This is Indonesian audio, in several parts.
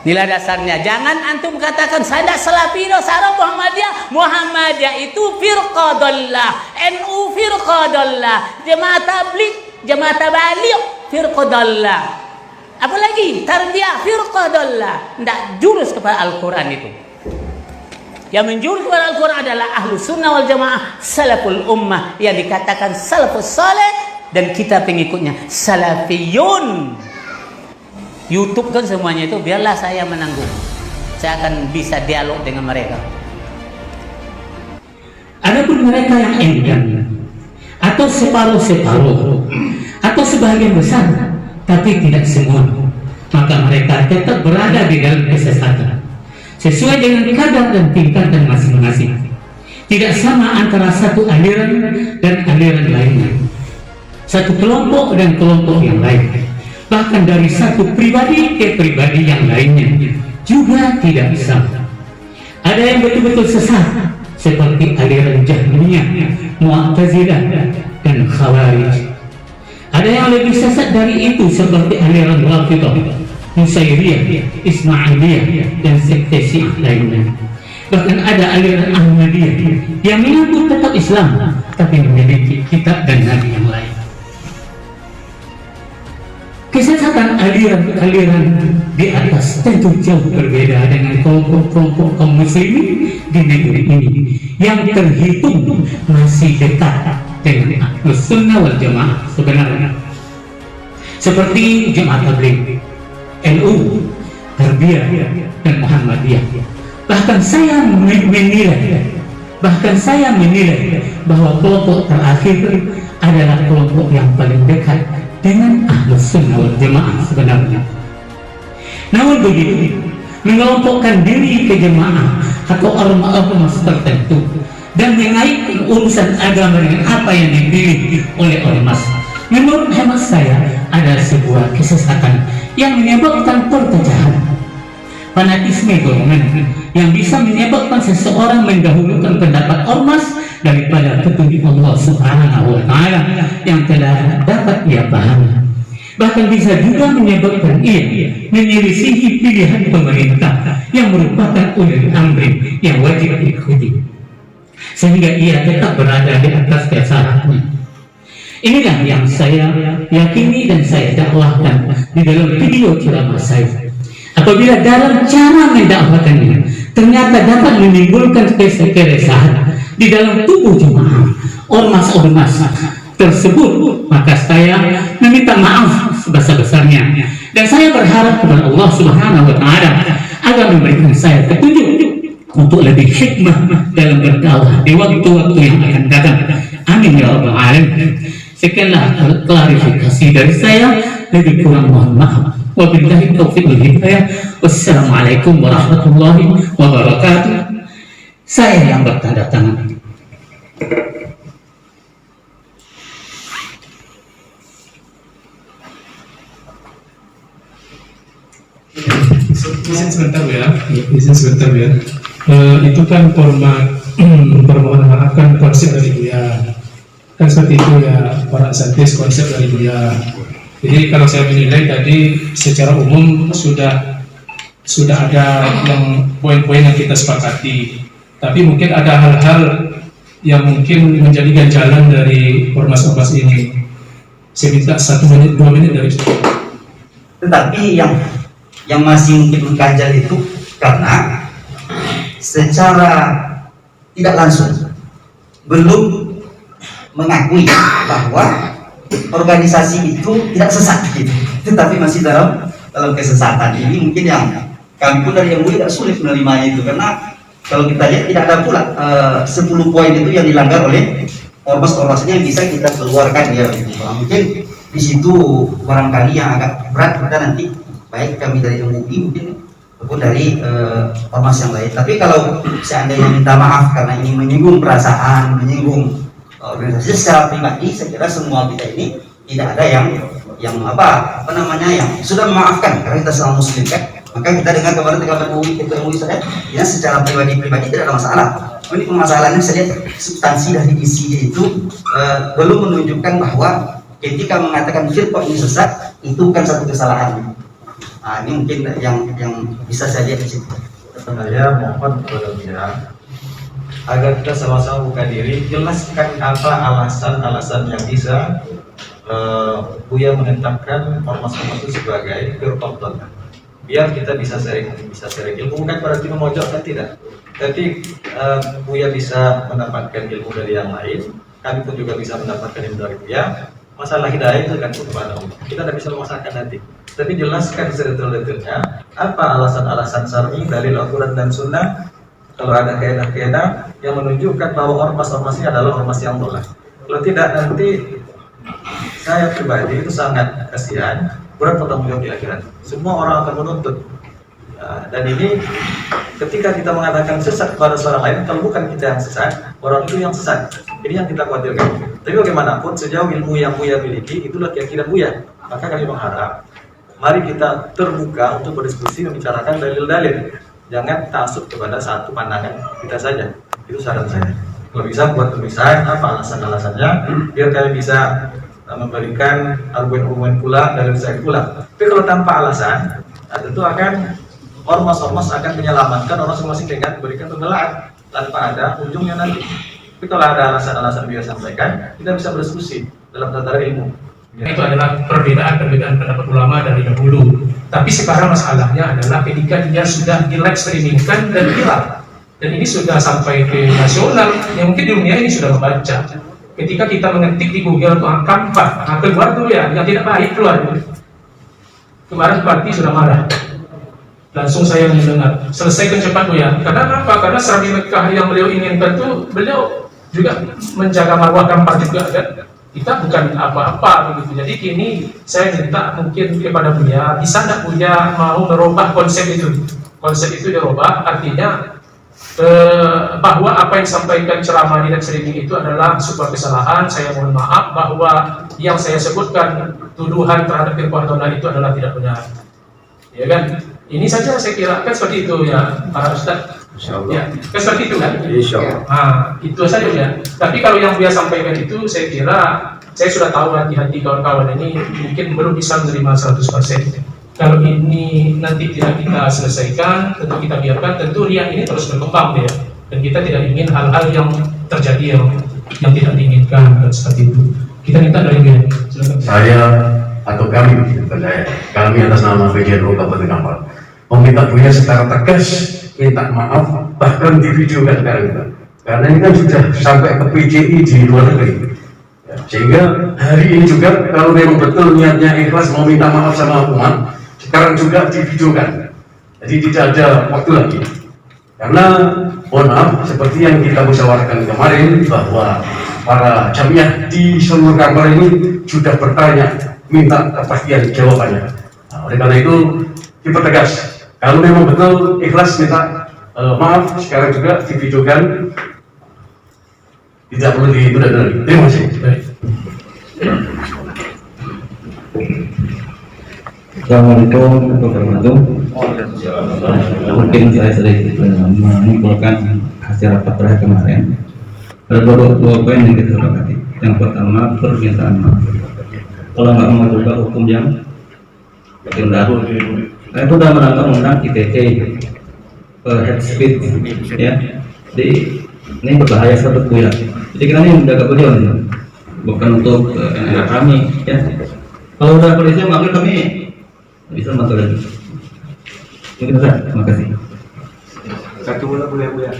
Nilai dasarnya, jangan antum katakan saya tidak Salafino, saya Muhammadiyah. Muhammadiyah itu firqah dhallah, NU firqah dhallah, Jemaah Tabligh, Jemaah Tabaligh firqah dhallah. Apalagi tarbiyah firqah dhallah. Tidak jurus kepada Al-Quran itu. Yang menjurus kepada Al-Quran adalah ahlu sunnah wal jamaah, salaful ummah, yang dikatakan salafus saleh, dan kita pengikutnya salafiyun. YouTube kan semuanya itu, biarlah saya menanggung. Saya akan bisa dialog dengan mereka. Adapun mereka yang enggan atau separuh-separuh atau sebagian besar tapi tidak semua, maka mereka tetap berada di dalam kesesatan sesuai dengan kadar dan tingkatan masing-masing. Tidak sama antara satu aliran dan aliran lainnya, satu kelompok dan kelompok yang lain. Bahkan dari satu pribadi ke pribadi yang lainnya juga tidak sama. Ada yang betul-betul sesat seperti aliran Jahmiyah, Mu'tazilah, dan Khawarij. Ada yang lebih sesat dari itu seperti aliran Rafidhah, Nusairiyah, Ismailiyah, dan sekte Syiah lainnya. Bahkan ada aliran Ahmadiyah yang mengaku tetap Islam tapi memiliki kitab dan nabi yang lain. Kesesatan aliran-aliran di atas tentu jauh berbeda dengan kelompok-kelompok kaum muslimin di negeri ini yang terhitung masih dekat dengan Ahlus Sunnah wal Jamaah sebenarnya, seperti Jemaah Tabligh, NU, Tarbiyah, dan Muhammadiyah. Bahkan saya menilai bahwa kelompok terakhir adalah kelompok yang paling dekat dengan Ahlus Sunnah wal Jamaah sebenarnya. Namun begitu, mengelompokkan diri ke jemaah atau ormas tertentu dan mengaitkan urusan agama dengan apa yang dipilih oleh ormas, menurut hemat saya adalah sebuah kesesatan yang menyebabkan perpecahan, fanatisme golongan yang bisa menyebabkan seseorang mendahulukan pendapat ormas daripada petunjuk Allah Subhanahu wa Ta'ala yang telah dapat ia pahami. Bahkan bisa juga menyebabkan ia menyelisihi pilihan pemerintah yang merupakan ulil amri yang wajib diikuti, sehingga ia tetap berada di atas kesarannya. Inilah yang saya yakini dan saya dakwahkan di dalam video ceramah saya. Apabila dalam cara mendakwakannya ternyata dapat menimbulkan keresahan di dalam tubuh jemaah ormas-ormas tersebut, maka saya meminta maaf sebesar-besarnya dan saya berharap kepada Allah Subhanahu wa Ta'ala agar memberikan saya petunjuk untuk lebih hikmah dalam berdakwah di waktu-waktu yang akan datang. Amin ya rabbal alamin. Sekianlah klarifikasi dari saya, lebih kurang mohon maaf. Wabillahi taufiq wal hidayah. Wassalamualaikum warahmatullahi wabarakatuh. Saya yang bertanda tangan. Izin sebentar ya. Itu kan format permohonan maaf kan konsep dari Buya. Kan seperti itu ya, para santis konsep dari Buya. Jadi kalau saya menilai tadi secara umum sudah ada yang poin-poin yang kita sepakati. Tapi mungkin ada hal-hal yang mungkin menjadi ganjalan dari ormas-ormas ini. Saya minta 1 menit 2 menit dari situ. Tetapi yang masih mungkin mengganjal itu karena secara tidak langsung belum mengakui bahwa organisasi itu tidak sesat gitu, tetapi masih dalam kesesatan. Ini mungkin yang kami pun dari MUI tidak sulit menerimanya itu, karena kalau kita lihat tidak ada pula 10 poin itu yang dilanggar oleh ormas-ormasnya yang bisa kita keluarkan ya. Mungkin di situ barangkali yang agak berat kita nanti, baik kami dari MUI mungkin maupun dari ormas yang lain. Tapi kalau seandainya minta maaf karena ini menyinggung perasaan, menyinggung organisasi secara pribadi, saya kira semua kita ini tidak ada yang sudah memaafkan, karena kita sama muslim kan. Maka kita dengan kabar MUI, ketua MUI saya, ya secara pribadi tidak ada masalah. Ini permasalahannya saya lihat substansi dari isinya itu belum menunjukkan bahwa ketika mengatakan firqah ini sesat itu bukan satu kesalahan. Ini mungkin yang bisa saya lihat di situ. Saya mohon kepada pihak agar kita sama-sama buka diri, jelaskan apa alasan-alasan yang bisa Buya menetapkan ormas-ormas itu sebagai firqah, biar kita bisa sharing ilmu, bukan berarti memojokkan, tidak. Tapi Buya bisa mendapatkan ilmu dari yang lain, kami pun juga bisa mendapatkan ilmu dari Buya. Masalah hidayah itu kan kepada Allah, kita tidak bisa memaksakan nanti. Tapi jelaskan sedetail-detailnya apa alasan-alasan syar'i dari Al-Quran dan Sunnah. Kalau ada kaidah-kaidah yang menunjukkan bahwa ormas-ormas ini adalah ormas yang dolak. Kalau tidak, nanti saya pribadi itu sangat kasihan, berat bertanggung jawab di akhirat. Semua orang akan menuntut. Dan ini ketika kita mengatakan sesat kepada seorang lain, kalau bukan kita yang sesat, orang itu yang sesat. Ini yang kita khawatirkan. Tapi bagaimanapun sejauh ilmu yang Buya miliki, itulah keyakinan Buya. Maka kami mengharap, mari kita terbuka untuk berdiskusi, membicarakan dalil-dalil. Jangan taksub kepada satu pandangan kita saja. Itu saran saya. Kalau bisa buat tulisan apa alasan-alasannya, biar kami bisa memberikan argumen-argumen pula dari saya pula. Tapi kalau tanpa alasan, tentu akan ormas-ormas akan menyelamatkan orang masing-masing dengan memberikan pembelaan tanpa ada ujungnya nanti. Tapi kalau ada alasan-alasan yang sampaikan, kita bisa berdiskusi dalam tataran ilmu. Itu adalah perbedaan pendapat ulama dari dahulu. Tapi sekarang masalahnya adalah ketika dia sudah di live streamingkan dan viral, dan ini sudah sampai ke nasional, yang mungkin di dunia ini sudah membaca. Ketika kita mengetik di Google tuh angka 4, keluar tuh ya, yang tidak baik keluar. Kemarin Parti sudah marah. Langsung saya mendengar, selesaikan cepat Bu ya. Karena apa? Karena Serabi Mekah yang beliau inginkan tuh, beliau juga menjaga marwah Kampar juga kan. Kita bukan apa-apa begitu. Jadi kini saya minta mungkin kepada Buya, bisa tidak Buya mau merubah konsep itu? Konsep itu dirubah, artinya bahwa apa yang disampaikan ceramah di live streaming itu adalah sebuah kesalahan. Saya mohon maaf bahwa yang saya sebutkan tuduhan terhadap firqah dollah itu adalah tidak benar. Ya kan? Ini saja saya kira kan seperti itu ya para ustaz. Ya, kan seperti itu kan? Nah, itu saja ya. Tapi kalau yang Buya sampaikan itu saya kira saya sudah tahu hati-hati kawan-kawan ini mungkin belum bisa menerima 100%. Kalau ini nanti tidak kita selesaikan, tentu kita biarkan, tentu riak ini terus berkembang ya. Dan kita tidak ingin hal-hal yang terjadi yang tidak diinginkan dan seperti itu. Kita minta dari Buya. Saya atau kami atas nama PJRO Kabupaten Kampar meminta Buya secara tegas minta maaf, bahkan di video kan sekarang kita. Karena ini kan sudah sampai ke PJI di luar negeri. Ya, sehingga hari ini juga kalau memang betul niatnya ikhlas mau minta maaf sama umat, sekarang juga di video kan. Jadi tidak ada waktu lagi. Karena mohon maaf, seperti yang kita musyawarahkan kemarin bahwa para jamiah di seluruh Kampar ini sudah bertanya, minta kepastian jawabannya. Nah, oleh karena itu dipertegas. Kalau memang betul ikhlas minta maaf, sekarang juga divideokan, tidak perlu ditunda lagi. Terima kasih. Assalamualaikum warahmatullahi wabarakatuh. Mungkin saya sedikit menyimpulkan hasil rapat terakhir kemarin. Ada dua poin yang kita sepakati. Yang pertama, permintaan maaf. Kalau nggak mau juga hukum yang rendah. Saya itu dalam rangka undang ITT head speed ya. Jadi ini berbahaya sekali Bu ya. Jadi kita ini menjaga beliau nih, bukan untuk kami ya. Kalau udah polisi manggil kami bisa bantu lagi. Mungkin saja. Terima kasih. Satu bola Bu ya.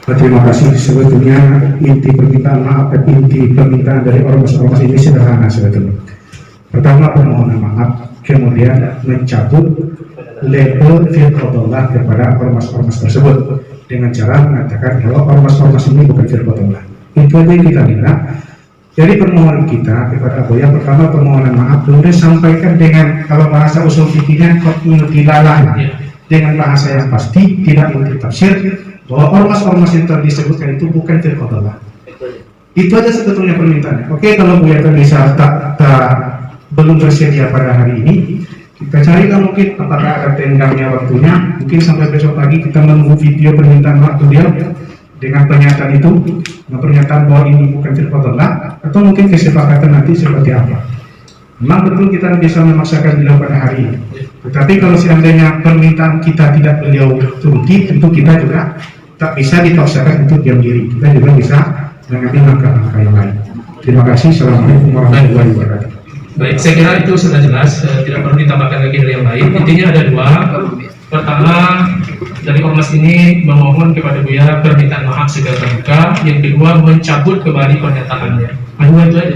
Terima kasih. Sebetulnya inti permintaan maaf dan inti permintaan dari ormas-ormas ini sederhana sebetulnya. Pertama permohonan maaf, kemudian mencabut label firqah dollah kepada ormas-ormas tersebut dengan cara mengatakan bahwa ormas-ormas ini bukan firqah dollah. Itu aja yang kita minta. Jadi permohonan kita kepada Buya, pertama permohonan maaf, kemudian sampaikan dengan kalau bahasa usul fikihnya dilalah dengan bahasa yang pasti, tidak multitafsir, bahwa ormas-ormas yang telah disebutkan itu bukan firqah dollah. Itu aja sebetulnya permintaannya. Oke, kalau Buya bisa belum bersedia pada hari ini, kita carilah mungkin apakah ada tenggangnya waktunya, mungkin sampai besok pagi kita menunggu video permintaan maaf beliau dengan pernyataan itu, dengan pernyataan bahwa ini bukan firqah dollah, atau mungkin kesepakatan nanti seperti apa. Memang betul kita bisa memaksakan beliau pada hari ini. Tetapi kalau seandainya permintaan kita tidak beliau turuti, tentu kita juga tak bisa dipaksakan untuk diam diri. Kita juga bisa mengambil langkah-langkah yang lain. Terima kasih. Assalamualaikum warahmatullahi wabarakatuh. Baik, saya kira itu sudah jelas, tidak perlu ditambahkan lagi dari yang lain. Intinya ada dua. Pertama, dari ormas ini memohon kepada Buya permintaan maaf segala terbuka. Yang kedua, mencabut kembali pernyataannya. Hanya itu aja.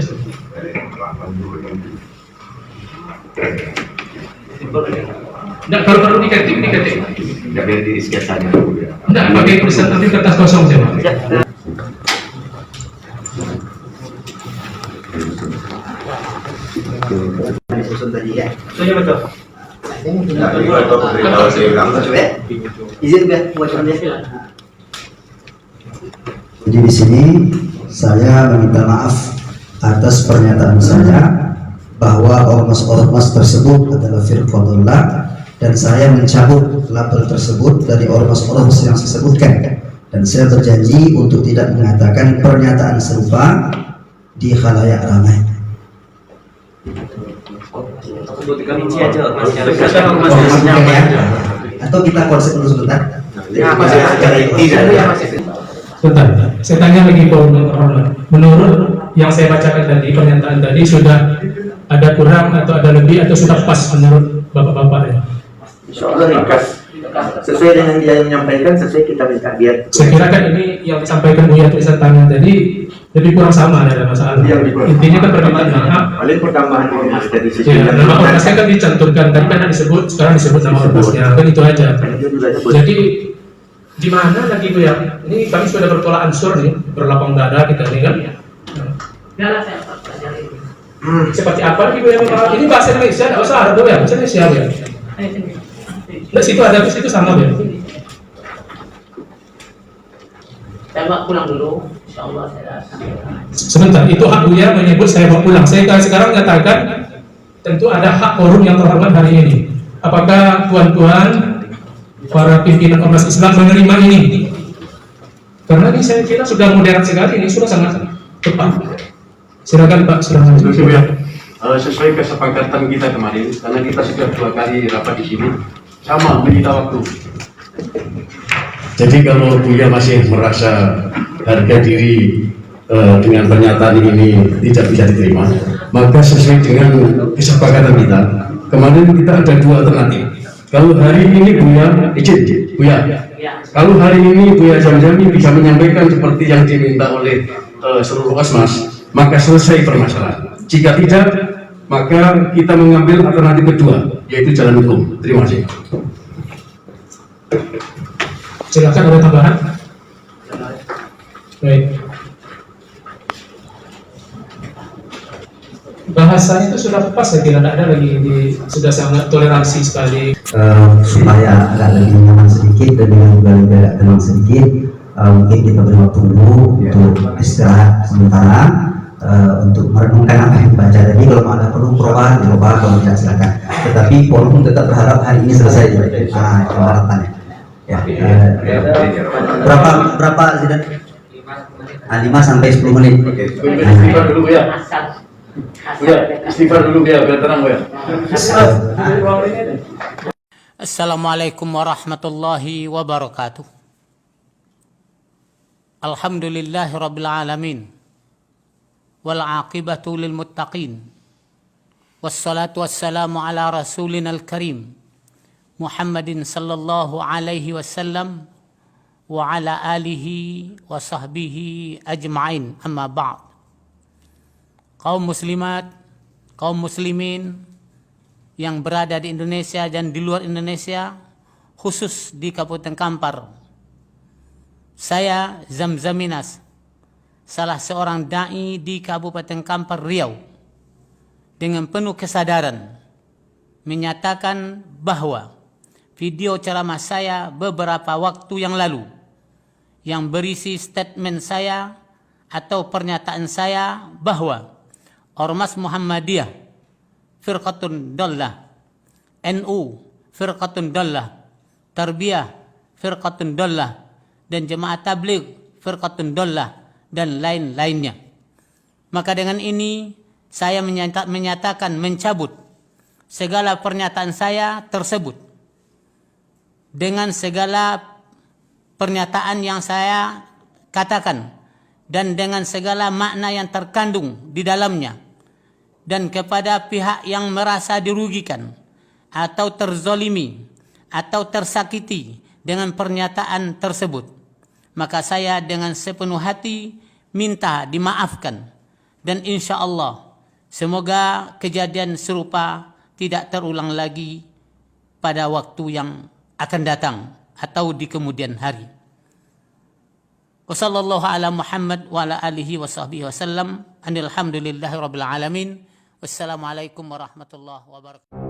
Tidak, kalau perlu diketik. Tidak biar di sketsanya. Tidak, pakai tulisan nanti kertas kosong saja. Disusun tadi ya. Iya betul. Izin ya, bocoran dia. Jadi di sini saya meminta maaf atas pernyataan saya bahwa ormas-ormas tersebut adalah firqatullah dan saya mencabut label tersebut dari ormas-ormas yang saya sebutkan, dan saya berjanji untuk tidak mengatakan pernyataan serupa di khalayak ramai. Atau kita konsep dulu sebentar. Sebentar, saya tanya lagi Pak menurut yang saya bacakan tadi, pernyataan tadi sudah ada kurang atau ada lebih atau sudah pas menurut bapak-bapak ya? Insya Allah ringkas, sesuai dengan dia yang menyampaikan, sesuai kita minta biar. Saya kira kan ini yang disampaikan Buya tulisan tangan tadi lebih kurang sama, ada masalah. Iya, Intinya kan permintaan maaf. Paling pertambahan ini dari sisi Ya, nama ormasnya kan dicantumkan, tadi kan disebut, sekarang disebut nama ormasnya, kan itu aja. Jadi di mana lagi Buya? Ini kami sudah bertolak ansur nih, berlapang dada kita nih kan. Seperti apa lagi Buya? Ini bahasa Indonesia, nggak usah Arab ya, bahasa Indonesia ya. Nah, situ ada, situ sama ya. Saya bawa pulang dulu, insya Allah saya sampaikan. Sebentar, itu hak Buya menyebut saya bawa pulang. Saya sekarang katakan tentu ada hak forum yang terhormat hari ini. Apakah tuan-tuan para pimpinan ormas Islam menerima ini? Karena ini saya kira sudah modern sekali, ini sudah sangat tepat. Silakan Pak, silakan. Sesuai kesepakatan kita kemarin, karena kita sudah 2 kali rapat di sini, sama menyita waktu. Jadi kalau Buya masih merasa harga diri dengan pernyataan ini tidak bisa diterima, maka sesuai dengan kesepakatan kita, kemarin kita ada 2 alternatif. Kalau hari ini Buya, Buya, kalau hari ini Buya Jamjami bisa menyampaikan seperti yang diminta oleh seluruh ormas, maka selesai permasalahan. Jika tidak, maka kita mengambil alternatif kedua, yaitu jalan hukum. Terima kasih. Silakan, ada tambahan? Baik. Bahasanya itu sudah pas, saya kira tidak ada lagi, sudah sangat toleransi sekali. Supaya agak lebih nyaman sedikit dan juga lebih agak tenang sedikit, mungkin kita beri waktu dulu untuk istirahat sementara, untuk merenungkan apa yang dibaca tadi. Kalau ada perlu perubahan, diubah, kalau tidak silakan. Tetapi forum tetap berharap hari ini selesai. Harapannya. Ya, berapa Zidan? 5 sampai 10 menit. Istighfar dulu ya. Istighfar dulu ya, biar tenang ya. Assalamualaikum warahmatullahi wabarakatuh. Alhamdulillahi rabbil alamin. Wal aqibatu lil muttaqin. Wassalatu wassalamu ala rasulina al-karim Muhammadin sallallahu alaihi wasallam wa ala alihi wa sahbihi ajma'in, amma ba'd. Kaum muslimat, kaum muslimin yang berada di Indonesia dan di luar Indonesia, khusus di Kabupaten Kampar. Saya Zamzaminas, salah seorang dai di Kabupaten Kampar Riau, dengan penuh kesadaran menyatakan bahwa video ceramah saya beberapa waktu yang lalu yang berisi statement saya atau pernyataan saya bahwa Ormas Muhammadiyah firqatun dallah, NU firqatun dallah, Tarbiyah firqatun dallah, dan Jemaah Tabligh firqatun dallah, dan lain-lainnya. Maka dengan ini saya menyatakan mencabut segala pernyataan saya tersebut dengan segala pernyataan yang saya katakan dan dengan segala makna yang terkandung di dalamnya, dan kepada pihak yang merasa dirugikan atau terzolimi atau tersakiti dengan pernyataan tersebut, maka saya dengan sepenuh hati minta dimaafkan, dan insya Allah semoga kejadian serupa tidak terulang lagi pada waktu yang akan datang atau di kemudian hari. Wassallallahu ala Muhammad wa ala alihi wa sahbihi wasallam. Alhamdulillahi rabbil alamin. Wassalamualaikum warahmatullahi wabarakatuh.